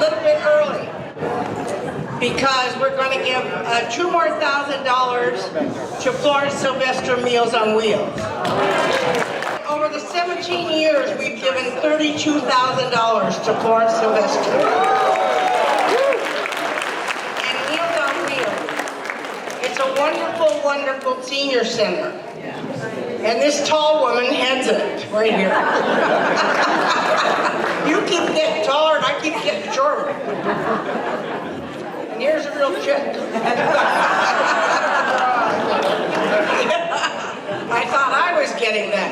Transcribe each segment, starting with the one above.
little bit early because we're going to give $2,000 more to Florence Sylvester Meals on Wheels. Over the 17 years, we've given $32,000 to Florence Sylvester. And Meals on Wheels. It's a wonderful, wonderful senior center. And this tall woman heads it, right here. You keep getting taller and I keep getting shorter. And here's a real chick. I thought I was getting that.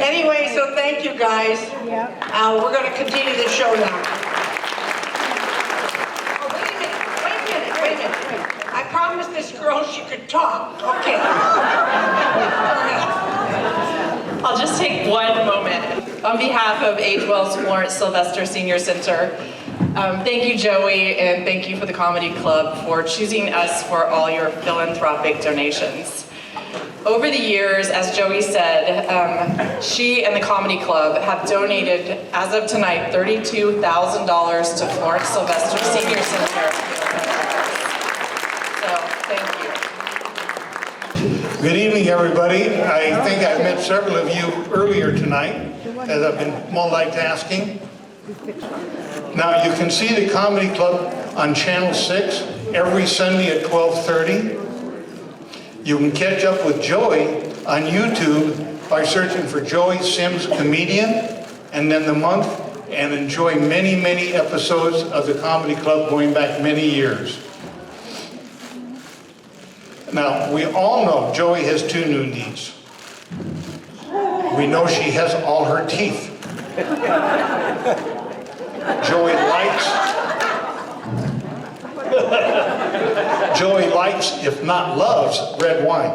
Anyway, so thank you guys. We're going to continue the show now. Oh, wait a minute. I promised this girl she could talk. Okay. I'll just take one moment. On behalf of Age Well's Florence Sylvester Senior Center, thank you, Joey, and thank you for the Komedy Klub for choosing us for all your philanthropic donations. Over the years, as Joey said, she and the Komedy Klub have donated, as of tonight, $32,000 to Florence Sylvester Senior Center. So, thank you. Good evening, everybody. I think I met several of you earlier tonight, as I've been multitasking. Now, you can see the Komedy Klub on Channel 6 every Sunday at 12:30. You can catch up with Joey on YouTube by searching for Joey Sims Comedian, and then the month, and enjoy many, many episodes of the Komedy Klub going back many years. Now, we all know Joey has two new knees. We know she has all her teeth. Joey likes, if not loves, red wine.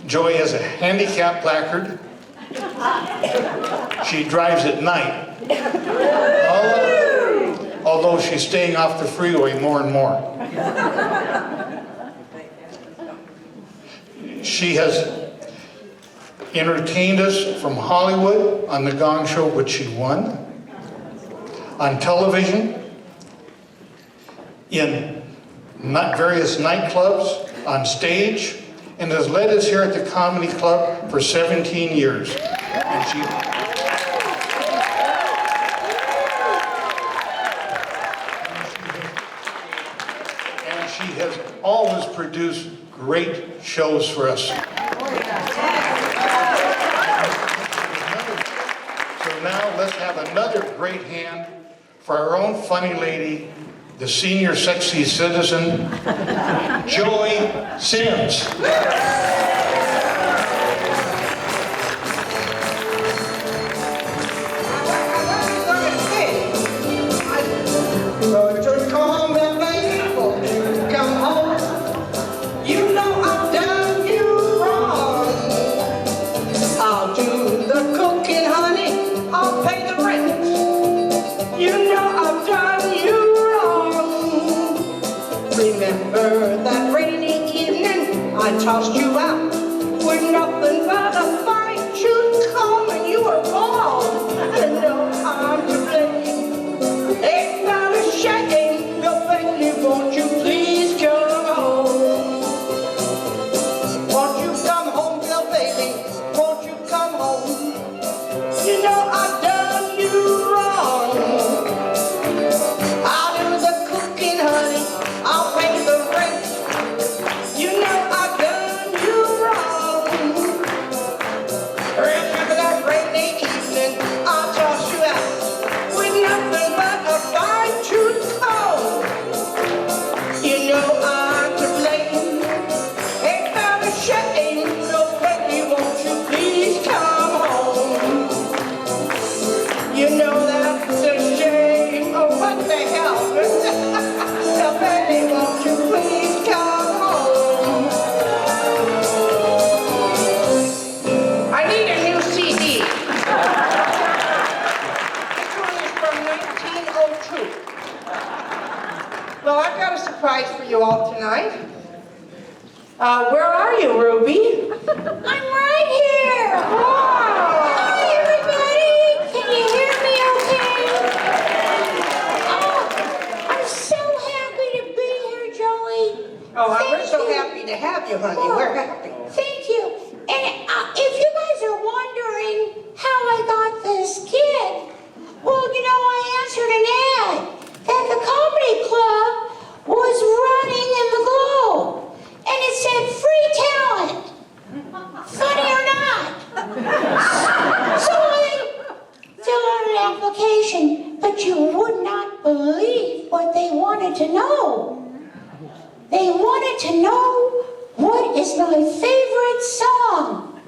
Joey has a handicap placard. She drives at night. Although she's staying off the freeway more and more. She has entertained us from Hollywood on The Gong Show, which she won, on television, in various nightclubs, on stage, and has led us here at the Komedy Klub for 17 years. And she has always produced great shows for us. So now let's have another great hand for our own funny lady, the senior sexy citizen, Joey Sims. I tossed you out with nothing but a fine-tooth comb, and you were bald. You know I'm to blame. Ain't not a shame, no baby, won't you please come home? Won't you come home, little baby? Won't you come home? You know I've done you wrong. I'll do the cooking, honey. I'll pay the rent. You know I've done you wrong. Remember that rainy evening I tossed you out with nothing but a fine-tooth comb. You know I'm to blame. Ain't that a shame? No, baby, won't you please come home? You know that's a shame. Oh, what the hell? No, baby, won't you please come home? I need a new CD. This one is from 1902. Well, I've got a surprise for you all tonight. Where are you, Ruby? I'm right here. Wow. Hi, everybody. Oh, we're Thank so you. happy to have you, honey. Well, We're happy. Thank you. And if you guys are wondering how I got this kid, well, you know, I answered an ad that the Comedy Club was running in the Globe. And it said free talent. Funny or not. So I filled out an application, but you would not believe what they wanted to know. They wanted to know what is my favorite song.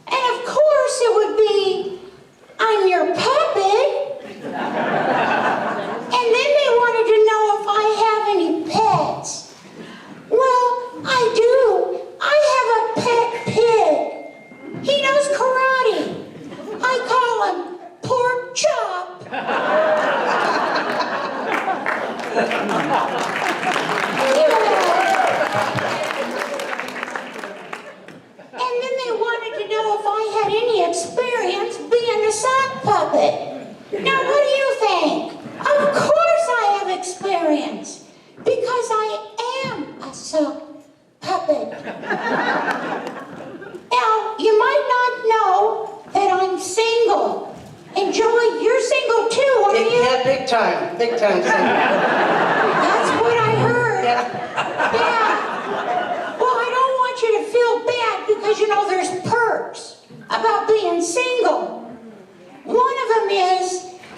And of course it would be, I'm your puppet. And then they wanted to know if I have any pets. Well, I do. I have a pet pig. He knows karate. I call him Pork Chop. And then they wanted to know if I had any experience being a sock puppet. Now, what do you think? Of course I have experience, because I am a sock puppet. Now, you might not know that I'm single. And Joey, you're single too, aren't you? Yeah, big time single. That's what I heard. Yeah. Yeah. Well, I don't want you to feel bad because, you know, there's perks about being single. One of them is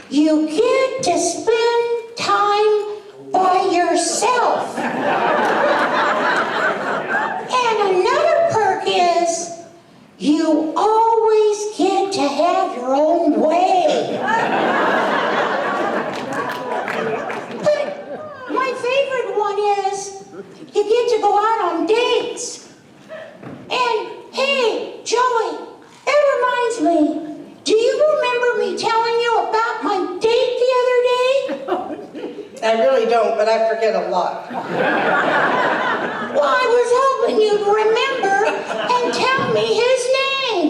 you get to spend time by yourself. And another perk is you always get to have your own way. But my favorite one is you get to go out on dates. And hey, Joey, that reminds me, do you remember me telling you about my date the other day? I really don't, but I forget a lot. Well, I was hoping you'd remember and tell me his name.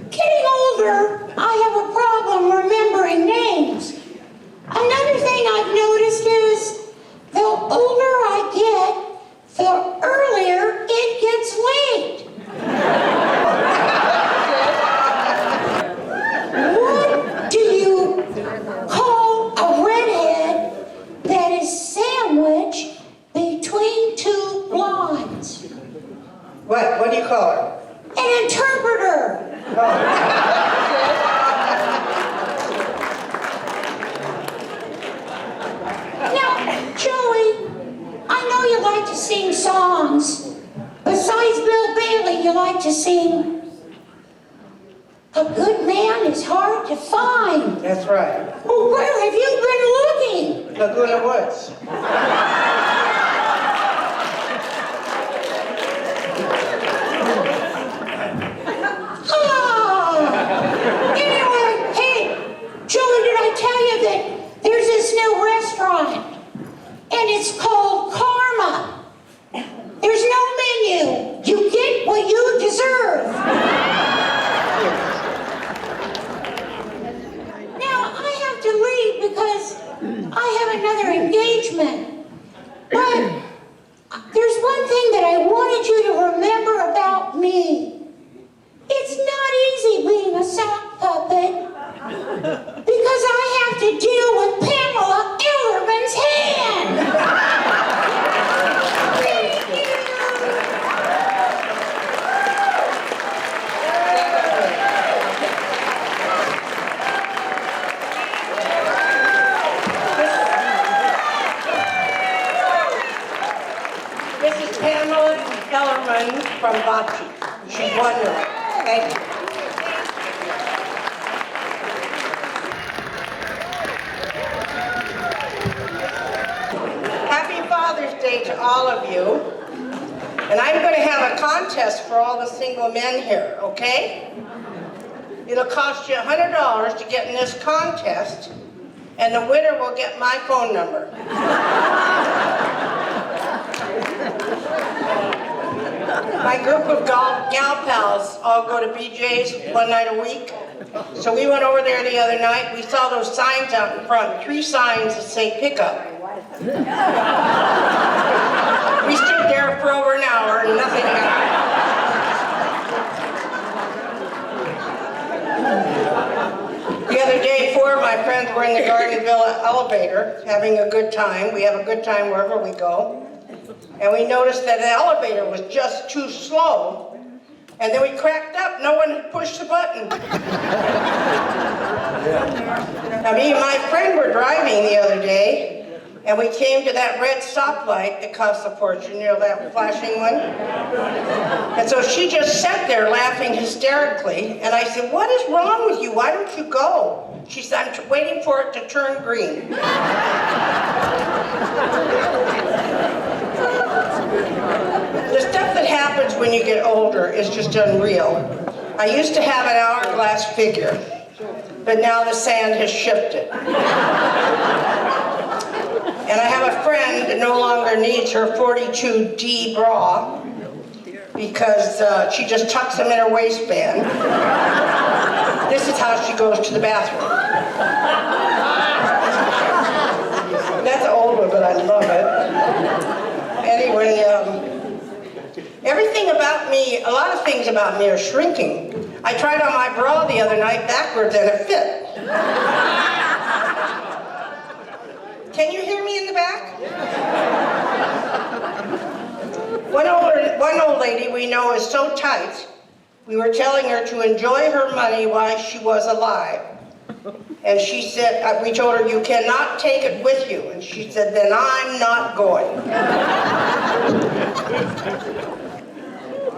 Getting older, I have a problem remembering names. Another thing I've noticed is the older I get, the earlier it gets late. What do you call a redhead that is sandwiched between two blondes? What do you call her? An interpreter. Now, Joey, I know you like to sing songs. Besides Bill Bailey, you like to sing A Good Man is Hard to Find. That's right. Well, where have you been looking? Laguna Woods. Anyway, hey, Joey, did I tell you that there's this new restaurant? And it's called Karma. There's no menu. You get what you deserve. Now, I have to leave because I have another engagement. But there's one thing that I wanted you to remember about me. It's not easy being a sock puppet because I have to deal with Pamela Ellerman's hand. Thank you. This is Pamela Ellerman from Bocce. She's wonderful. Thank you. Happy Father's Day to all of you. And I'm going to have a contest for all the single men here, okay? It'll cost you $100 to get in this contest, and the winner will get my phone number. My group of gal pals all go to BJ's one night a week. So we went over there the other night. We saw those signs out in front, 3 signs that say pickup. We stood there for over an hour and nothing happened. The other day, 4 of my friends were in the Garden Villa elevator having a good time. We have a good time wherever we go. And we noticed that the elevator was just too slow. And then we cracked up. No one had pushed the button. Now, me and my friend were driving the other day, and we came to that red stoplight that costs a fortune, you know, that flashing one? And so she just sat there laughing hysterically, and I said, "What is wrong with you? Why don't you go?" She said, "I'm waiting for it to turn green." The stuff that happens when you get older is just unreal. I used to have an hourglass figure, but now the sand has shifted. And I have a friend that no longer needs her 42D bra because she just tucks them in her waistband. This is how she goes to the bathroom. That's an old one, but I love it. Anyway, everything about me, a lot of things about me are shrinking. I tried on my bra the other night backwards and it fit. Can you hear me in the back? One old lady we know is so tight, we were telling her to enjoy her money while she was alive. And she said, we told her, "You cannot take it with you." And she said, "Then I'm not going."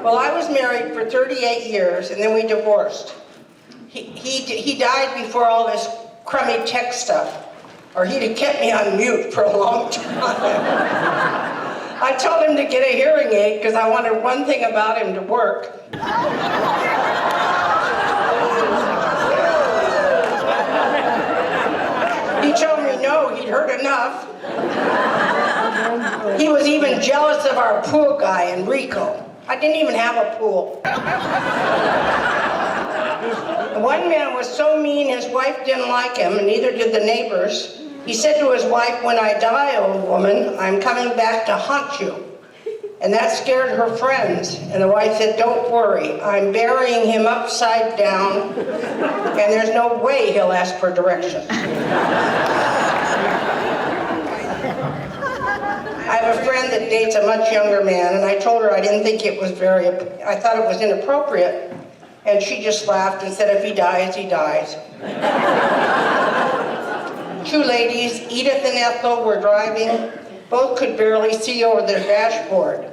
Well, I was married for 38 years, and then we divorced. He died before all this crummy tech stuff, or he'd have kept me on mute for a long time. I told him to get a hearing aid because I wanted one thing about him to work. He told me no, he'd heard enough. He was even jealous of our pool guy, Enrico. I didn't even have a pool. One man was so mean his wife didn't like him, and neither did the neighbors. He said to his wife, "When I die, old woman, I'm coming back to haunt you." And that scared her friends. And the wife said, "Don't worry, I'm burying him upside down, and there's no way he'll ask for directions." I have a friend that dates a much younger man, and I told her I didn't think it was I thought it was inappropriate. And she just laughed and said, "If he dies, he dies." 2 ladies, Edith and Ethel, were driving. Both could barely see over their dashboard.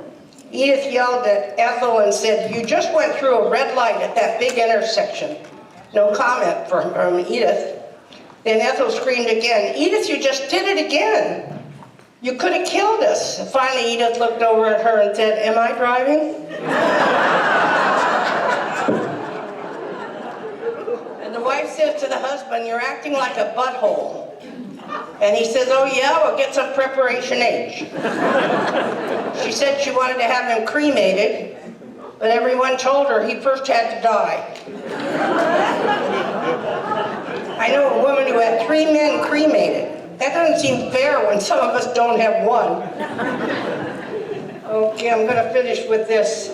Edith yelled at Ethel and said, "You just went through a red light at that big intersection." No comment from Edith. Then Ethel screamed again, "Edith, you just did it again. You could have killed us." Finally, Edith looked over at her and said, "Am I driving?" And the wife says to the husband, "You're acting like a butthole." And he says, "Oh yeah, well get some preparation H." She said she wanted to have him cremated, but everyone told her he first had to die. I know a woman who had 3 men cremated. That doesn't seem fair when some of us don't have one. Okay, I'm going to finish with this.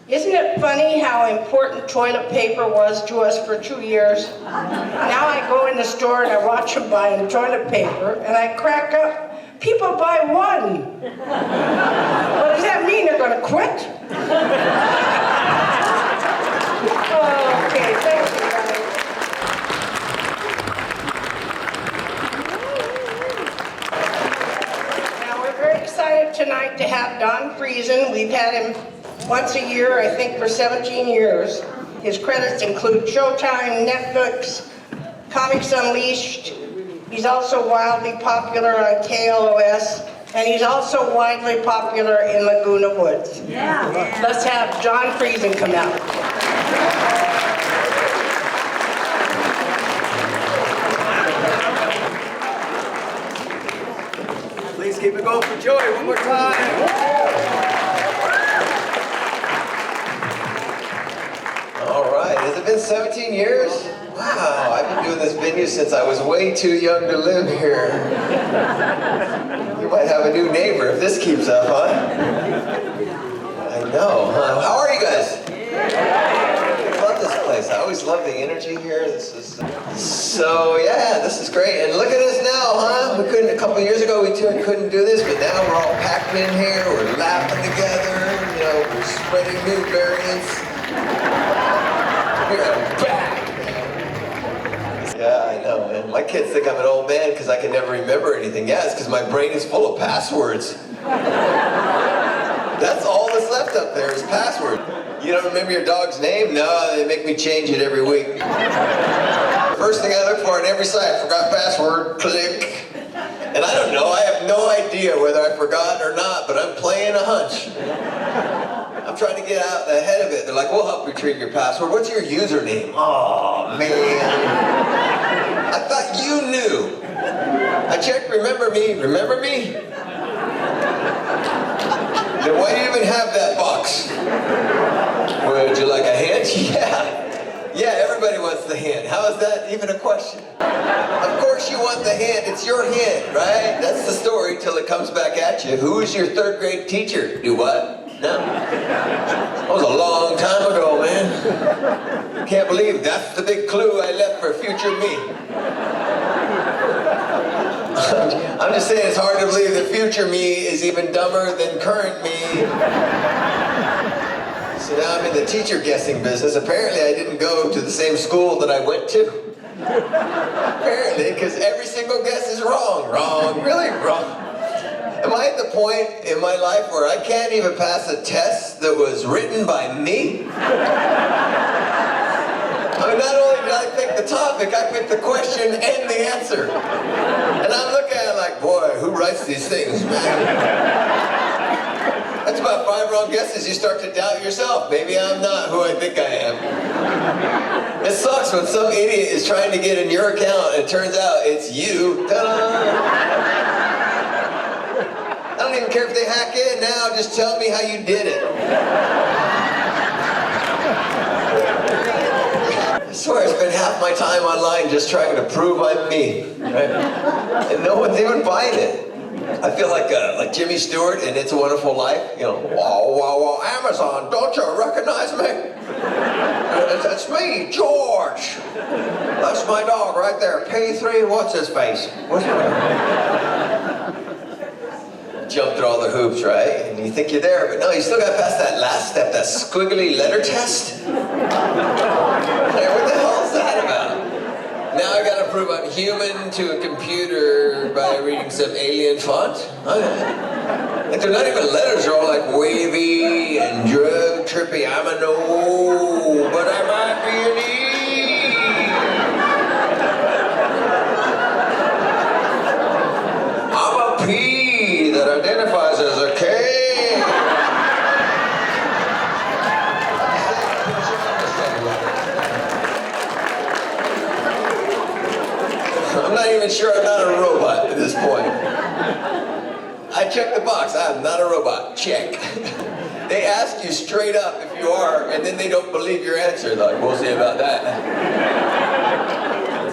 Isn't it funny how important toilet paper was to us for 2 years? Now I go in the store and I watch them buying toilet paper and I crack up. People buy 1. What does that mean? They're going to quit? Okay, thank you guys. Now we're very excited tonight to have Don Friesen. We've had him once a year, I think, for 17 years. His credits include Showtime, Netflix, Comics Unleashed. He's also wildly popular on KLOS, and he's also widely popular in Laguna Woods. Yeah. Let's have John Friesen come out. Please keep it going for Joey one more time. All right, has it been 17 years? Wow, I've been doing this venue since I was way too young to live here. You might have a new neighbor if this keeps up, huh? I know, huh? How are you guys? I love this place. I always love the energy here. This is so yeah, this is great. And look at us now, huh? We couldn't a couple of years ago. We couldn't do this, but now we're all packed in here. We're laughing together. You know, we're spreading new variants. We're back. Yeah, I know, man. My kids think I'm an old man because I can never remember anything. Yeah, it's because my brain is full of passwords. That's all that's left up there is password. You don't remember your dog's name? No, they make me change it every week. First thing I look for on every site, forgot password, click. And I don't know, I have no idea whether I forgot or not, but I'm playing a hunch. I'm trying to get out ahead of it. They're like, we'll help retrieve your password. What's your username? Oh, man. I thought you knew. I checked, remember me? Remember me? Then why do you even have that box? Would you like a hint? Yeah, everybody wants the hint. How is that even a question? Of course you want the hint. It's your hint, right? That's the story till it comes back at you. Who is your third grade teacher? Do what? No? That was a long time ago, man. Can't believe that's the big clue I left for future me. I'm just saying it's hard to believe the future me is even dumber than current me. So now I'm in the teacher guessing business. Apparently I didn't go to the same school that I went to. Apparently, because every single guess is wrong. Wrong, really wrong. Am I at the point in my life where I can't even pass a test that was written by me? I mean, not only did I pick the topic, I picked the question and the answer. And I'm looking at it like, boy, who writes these things, man? That's about 5 wrong guesses. You start to doubt yourself. Maybe I'm not who I think I am. It sucks when some idiot is trying to get in your account and it turns out it's you. Ta-da! I don't even care if they hack in now. Just tell me how you did it. I swear I spent half my time online just trying to prove I'm me, right? And no one's even buying it. I feel like Jimmy Stewart in It's a Wonderful Life. You know, wow, wow, wow, Amazon, don't you recognize me? It's me, George. That's my dog right there. P3, what's his face? What's his Jump through all the hoops, right? And you think you're there, but no, you still got to pass that last step, that squiggly letter test. Hey, what the hell is that about? Now I got to prove I'm human to a computer by reading some alien font? Okay. Like they're not even letters, they're all like wavy and drug trippy. I'm a no, but I might be an E. I'm a P that identifies as a K. I'm not even sure I'm not a robot at this point. I checked the box. I'm not a robot. Check. They ask you straight up if you are, and then they don't believe your answer. They're like, we'll see about that.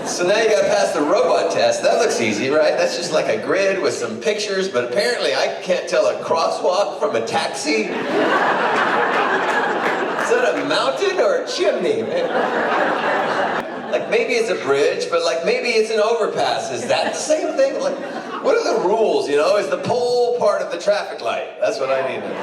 So now you gotta pass the robot test. That looks easy, right? That's just like a grid with some pictures, but apparently I can't tell a crosswalk from a taxi. Is that a mountain or a chimney? Like maybe it's a bridge, but like maybe it's an overpass. Is that the same thing? Like, what are the rules, you know? Is the pole part of the traffic light? That's what I need to know.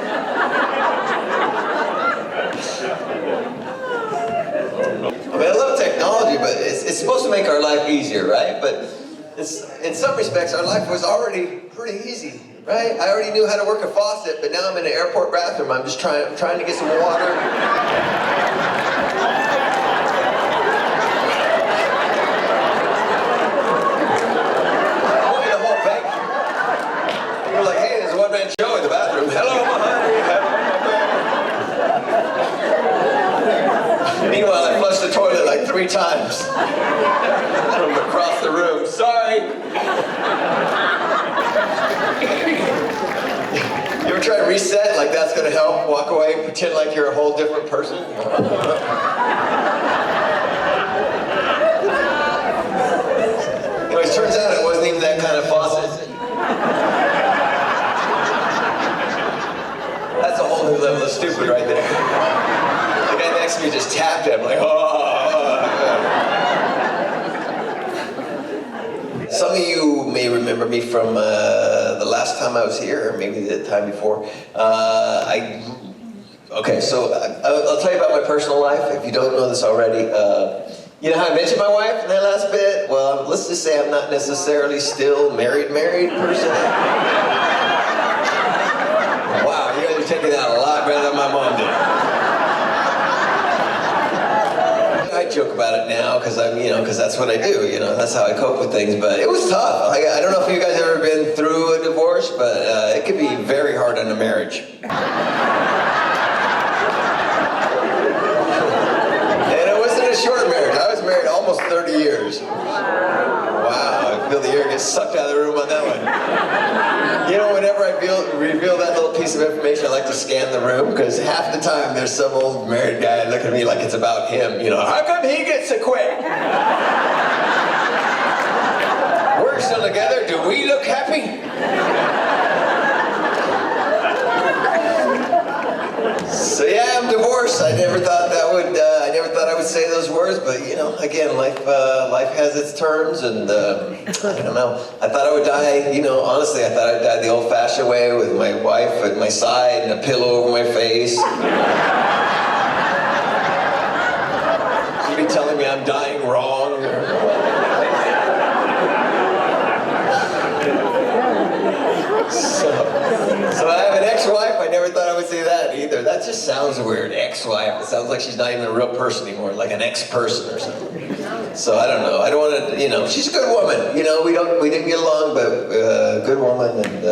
I mean, I love technology, but it's supposed to make our life easier, right? But in some respects, our life was already pretty easy, right? I already knew how to work a faucet, but now I'm in an airport bathroom. I'm just trying to get some water. One-man show in the bathroom. Hello, my honey. Meanwhile, I flushed the toilet like 3 times from across the room. Sorry. You ever try to reset? Like that's gonna help? Walk away, pretend like you're a whole different person? Some of you may remember me from the last time I was here, or maybe the time before. Okay, so I'll tell you about my personal life, if you don't know this already. You know how I mentioned my wife in that last bit? Well, let's just say I'm not necessarily still married person. Wow, you guys are taking that a lot better than my mom did. I joke about it now because because that's what I do. That's how I cope with things. But it was tough. I don't know if you guys ever been through a divorce, but it could be very hard on a marriage. And it wasn't a short marriage. I was married almost 30 years. Wow, I feel the air get sucked out of the room on that one. Whenever I reveal that little piece of information, I like to scan the room, because half the time there's some old married guy looking at me like it's about him. How come he gets to quit? We're still together. Do we look happy? So yeah, I'm divorced. I never thought I would say those words, but again, life has its terms, and I don't know. I thought I would die. Honestly, I thought I'd die the old-fashioned way, with my wife at my side and a pillow over my face. She'd be telling me I'm dying wrong. So I have an ex-wife. I never thought I would say that either. That just sounds weird. Ex-wife. It sounds like she's not even a real person anymore, like an ex-person or something. So I don't know. I don't want to. She's a good woman. We didn't get along, but good woman. And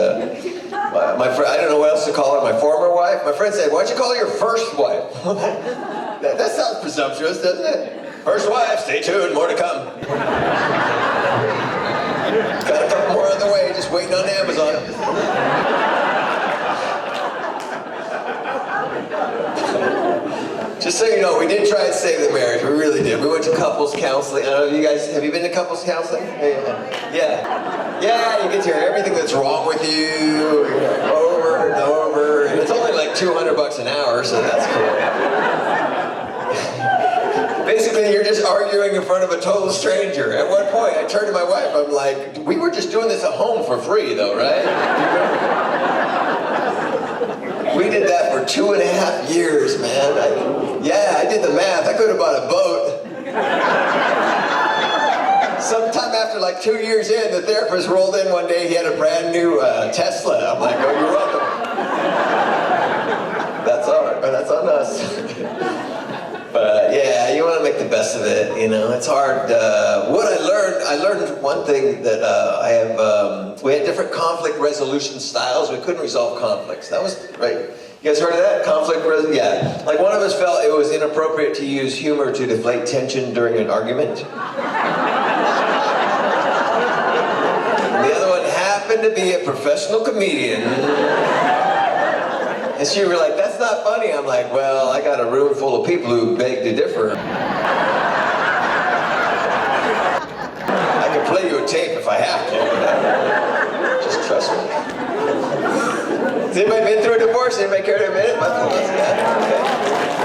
my friend, I don't know what else to call her. My former wife. My friend said, "Why don't you call her your first wife?" that sounds presumptuous, doesn't it? First wife. Stay tuned. More to come. Got a couple more on the way, just waiting on Amazon. Just so you know, we did try and save the marriage. We really did. We went to couples counseling. I don't know if you guys, have you been to couples counseling? Yeah. Yeah, you get to hear everything that's wrong with you over and over. And it's only like $200 an hour, so that's cool. Basically, you're just arguing in front of a total stranger. At one point, I turned to my wife, I'm like, we were just doing this at home for free though, right? We did that for 2.5 years, man. I did the math. I could have bought a boat. Sometime after like 2 years in, the therapist rolled in one day. He had a brand new Tesla. I'm like, oh, you're welcome. That's all right. That's on us. But yeah, you want to make the best of it. It's hard. What I learned one thing that we had different conflict resolution styles. We couldn't resolve conflicts. That was right. You guys heard of that? Yeah. Like one of us felt it was inappropriate to use humor to deflate tension during an argument. The other one happened to be a professional comedian. And she was like, "That's not funny." I'm like, "Well, I got a room full of people who beg to differ. I can play you a tape if I have to, but just trust me." Has anybody been through a divorce? Anybody care to admit it? Yeah, okay.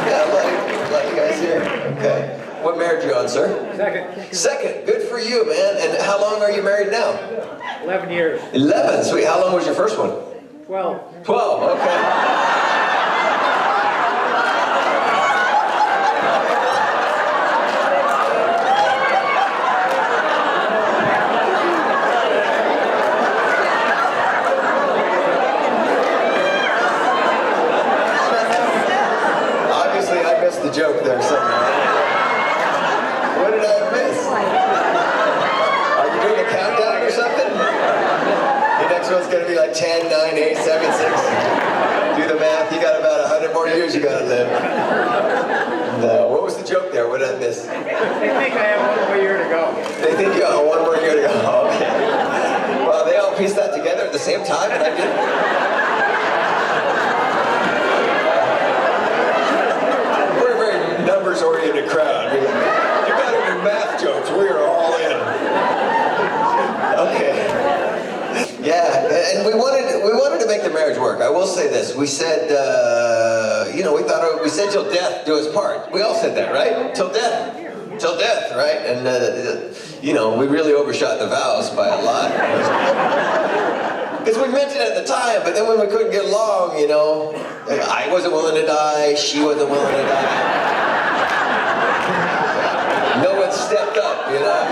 Yeah, a lot of you guys here. Okay. What marriage are you on, sir? Second. Good for you, man. And how long are you married now? 11 years. 11. Sweet. How long was your first one? 12. 12. Okay. Obviously, I missed the joke there somewhere. What did I miss? Are you doing a countdown or something? The next one's going to be like 10, 9, 8, 7, 6. Do the math. You got about 100 more years you got to live. No. What was the joke there? What did I miss? They think I have one more year to go. They think you have one more year to go. Okay. Well, they all pieced that together at the same time, and I didn't. We're a very numbers-oriented crowd. You got to do math jokes. We are all in. Okay. Yeah, and we wanted to make the marriage work. I will say this: we said, we said till death do us part. We all said that, right? Till death. till death, right? And you know, we really overshot the vows by a lot. Because we meant it at the time, but then when we couldn't get along, you know, I wasn't willing to die, she wasn't willing to die. No one stepped up, you know.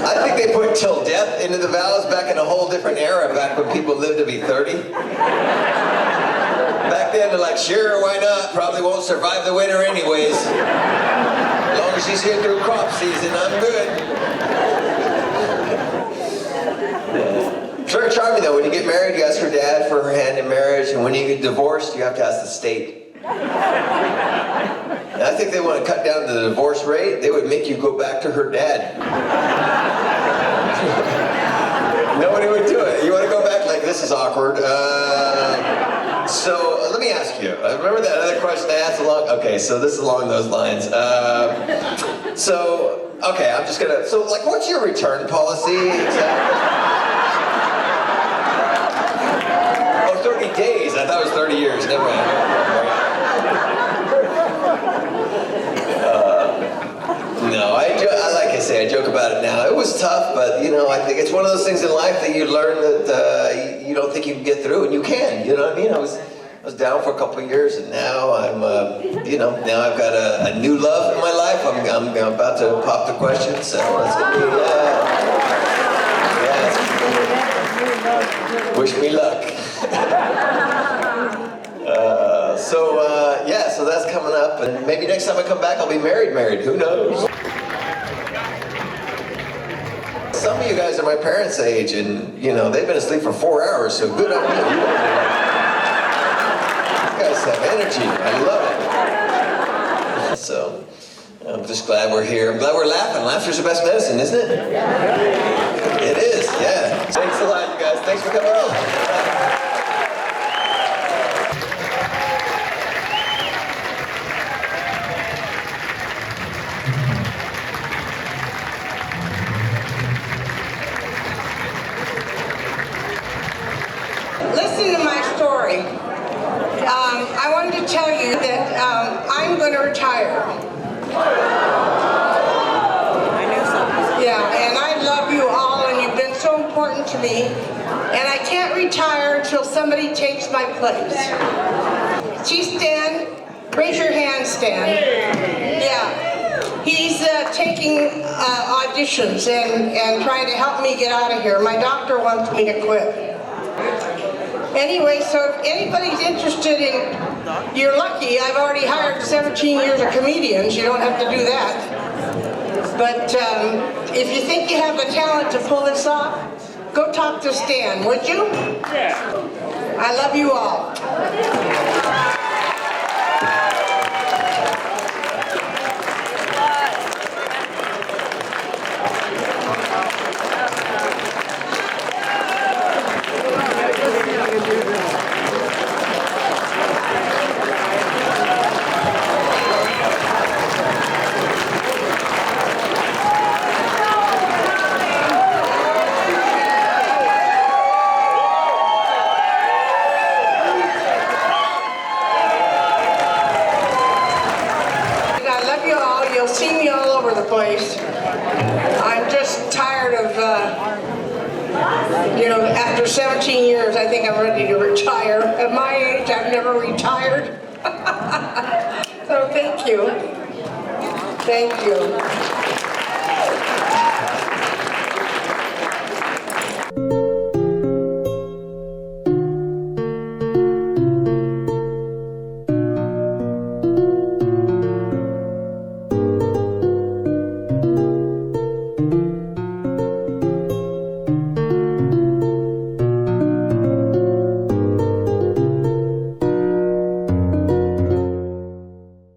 I think they put till death into the vows back in a whole different era, back when people lived to be 30. Back then, they're like, sure, why not? Probably won't survive the winter anyways. As long as she's here through crop season, I'm good. It's very charming though, when you get married, you ask her dad for her hand in marriage, and when you get divorced, you have to ask the state. And I think they want to cut down the divorce rate. They would make you go back to her dad. Nobody would do it. You want to go back like, this is awkward. So let me ask you, remember that other question I asked okay, so this is along those lines. Okay, I'm just gonna, so like what's your return policy exactly? Oh, 30 days, I thought it was 30 years, never mind. No, like I say, I joke about it now. It was tough, but you know, I think it's one of those things in life that you learn that you don't think you can get through, and you can. You know what I mean? I was down for a couple of years, and now I'm, you know, now I've got a new love in my life. I'm about to pop the question, so that's gonna be, yeah. Wish me luck. Yeah, so that's coming up, and maybe next time I come back, I'll be married. Who knows? Some of you guys are my parents' age, and you know they've been asleep for 4 hours. So good on you. You guys have energy. I love it. So I'm just glad we're here. I'm glad we're laughing. Laughter's the best medicine, isn't it? It is. Yeah. Thanks a lot, you guys. Thanks for coming on. Listen to my story. I wanted to tell you that I'm going to retire. Yeah, and I love you all, and you've been so important to me. And I can't retire until somebody takes my place. See, Stan, raise your hand, Stan. Yeah. He's taking auditions and trying to help me get out of here. My doctor wants me to quit. Anyway, so if anybody's interested in, you're lucky, I've already hired 17 years of comedians, you don't have to do that. But if you think you have the talent to pull this off, go talk to Stan, would you? Yeah. I love you all. You'll see me all over the place. I'm just tired of, you know, after 17 years, I think I'm ready to retire. At my age, I've never retired. So thank you. Thank you.